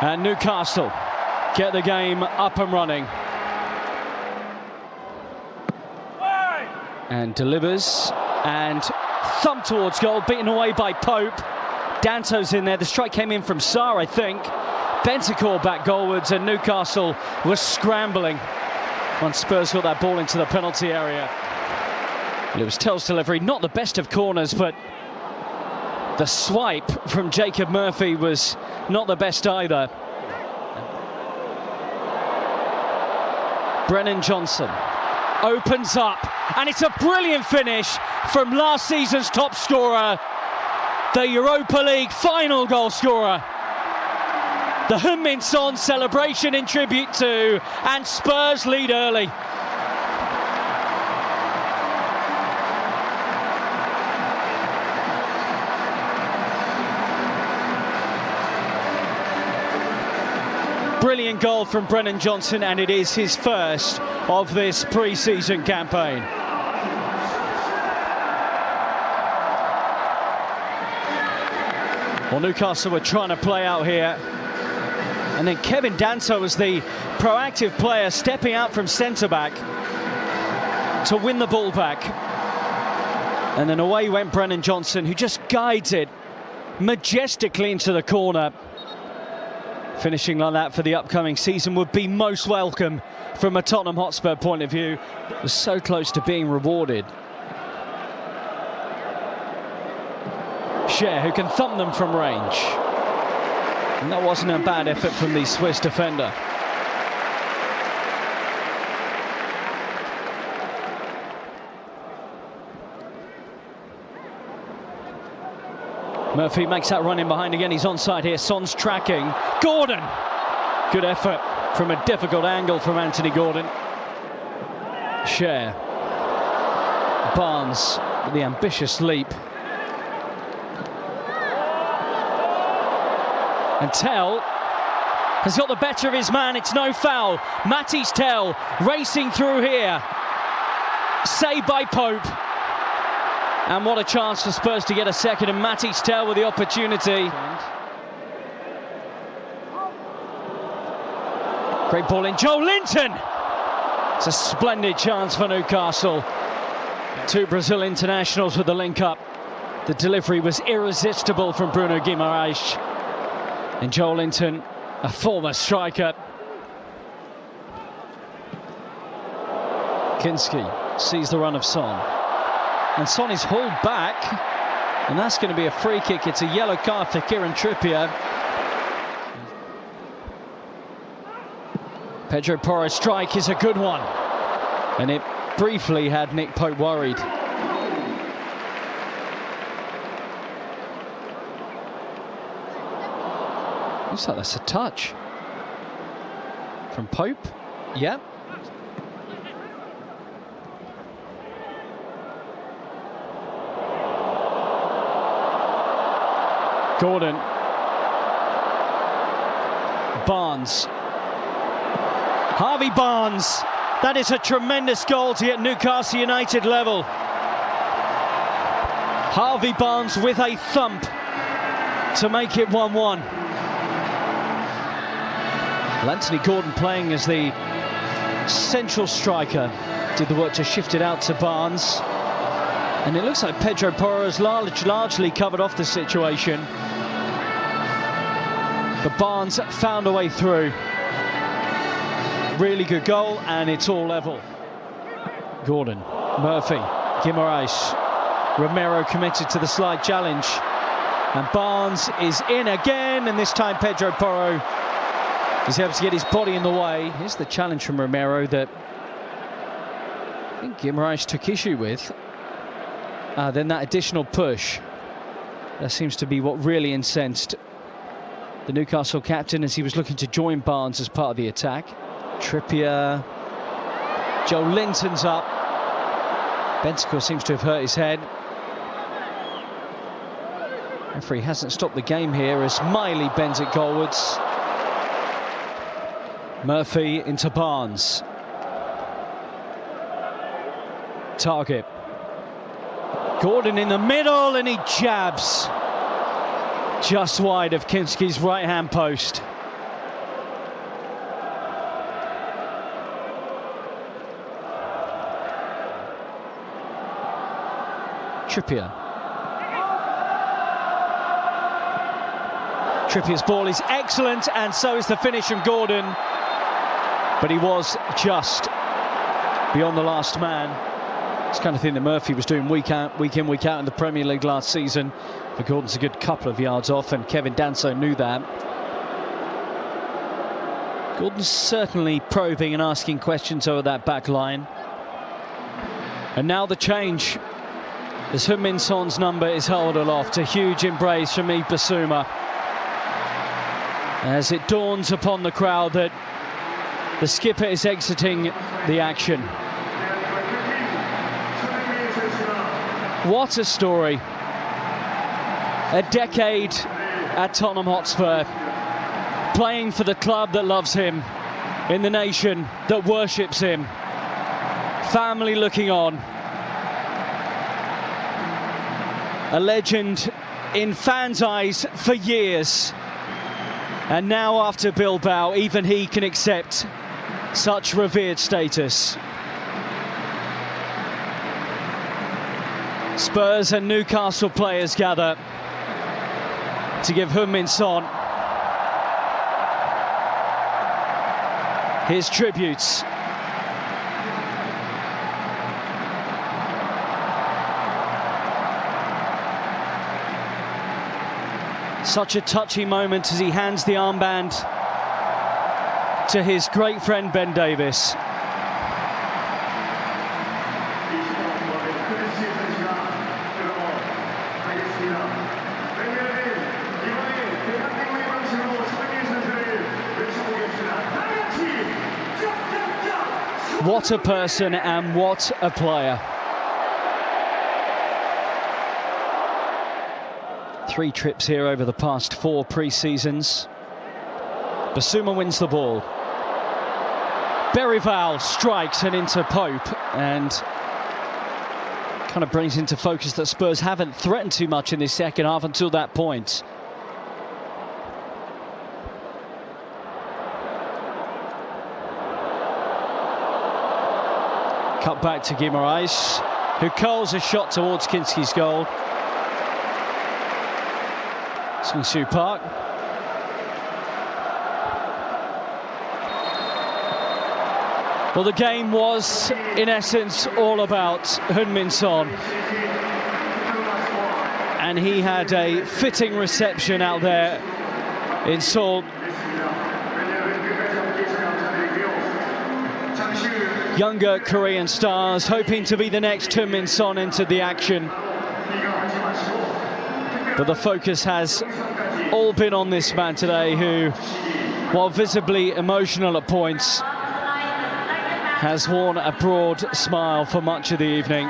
And Newcastle get the game up and running. And delivers and thumb towards goal, beaten away by Pope. Danto's in there. The strike came in from Sarr, I think. Bentancur back goalwards, and Newcastle was scrambling once Spurs got that ball into the penalty area. Lewis Tell's delivery, not the best of corners, but the swipe from Jacob Murphy was not the best either. Brennan Johnson opens up, and it's a brilliant finish from last season's top scorer, the Europa League final goal scorer. The Heung-min Son celebration in tribute to, and Spurs lead early. Brilliant goal from Brennan Johnson, and it is his first of this pre-season campaign. Well, Newcastle were trying to play out here, and then Kevin Danto was the proactive player stepping out from centre-back to win the ball back. And then away went Brennan Johnson, who just guides it majestically into the corner. Finishing like that for the upcoming season would be most welcome from a Tottenham Hotspur point of view. It was so close to being rewarded. Cher, who can thumb them from range. And that wasn't a bad effort from the Swiss defender. Murphy makes that run in behind again. He's onside here. Son's tracking. Gordon! Good effort from a difficult angle from Anthony Gordon. Cher. Barnes with the ambitious leap. And Tell has got the better of his man. It's no foul. Matisse Tell racing through here. Saved by Pope. And what a chance for Spurs to get a second, and Matisse Tell with the opportunity. Great ball in. Joe Linton! It's a splendid chance for Newcastle. Two Brazil internationals with the link up. The delivery was irresistible from Bruno Guimaraes. And Joe Linton, a former striker. Kinski sees the run of Son. And Son is hauled back, and that's going to be a free kick. It's a yellow card for Kieran Trippier. Pedro Porro's strike is a good one, and it briefly had Nick Pope worried. Looks like that's a touch from Pope. Yeah. Gordon. Barnes. Harvey Barnes. That is a tremendous goal to get Newcastle United level. Harvey Barnes with a thump to make it 1-1. Anthony Gordon playing as the central striker did the work to shift it out to Barnes. And it looks like Pedro Porro has largely covered off the situation. But Barnes found a way through. Really good goal, and it's all level. Gordon, Murphy, Guimaraes, Romero committed to the slide challenge. And Barnes is in again, and this time Pedro Porro is able to get his body in the way. Here's the challenge from Romero that I think Guimaraes took issue with. Then that additional push. That seems to be what really incensed the Newcastle captain as he was looking to join Barnes as part of the attack. Trippier. Joe Linton's up. Bentancur seems to have hurt his head. Referee hasn't stopped the game here as Miley bends it goalwards. Murphy into Barnes. Target. Gordon in the middle, and he jabs just wide of Kinski's right-hand post. Trippier. Trippier's ball is excellent, and so is the finish from Gordon. But he was just beyond the last man. It's the kind of thing that Murphy was doing week in, week out in the Premier League last season. But Gordon's a good couple of yards off, and Kevin Danso knew that. Gordon's certainly probing and asking questions over that back line. And now the change, as Heung-min Son's number is held aloft. A huge embrace from Yves Bissouma, as it dawns upon the crowd that the skipper is exiting the action. What a story. A decade at Tottenham Hotspur, playing for the club that loves him, in the nation that worships him. Family looking on. A legend in fans' eyes for years. And now, after Bilbao, even he can accept such revered status. Spurs and Newcastle players gather to give Heung-min Son his tributes. Such a touchy moment as he hands the armband to his great friend Ben Davies. What a person and what a player. 3 trips here over the past 4 pre-seasons. Bissouma wins the ball. Berryval strikes and into Pope, and kind of brings into focus that Spurs haven't threatened too much in this second half until that point. Cut back to Guimaraes, who curls a shot towards Kinski's goal. Sung-Soo Park. Well, the game was, in essence, all about Heung-min Son. And he had a fitting reception out there in Seoul. Younger Korean stars hoping to be the next Heung-min Son entered the action. But the focus has all been on this man today, who, while visibly emotional at points, has worn a broad smile for much of the evening.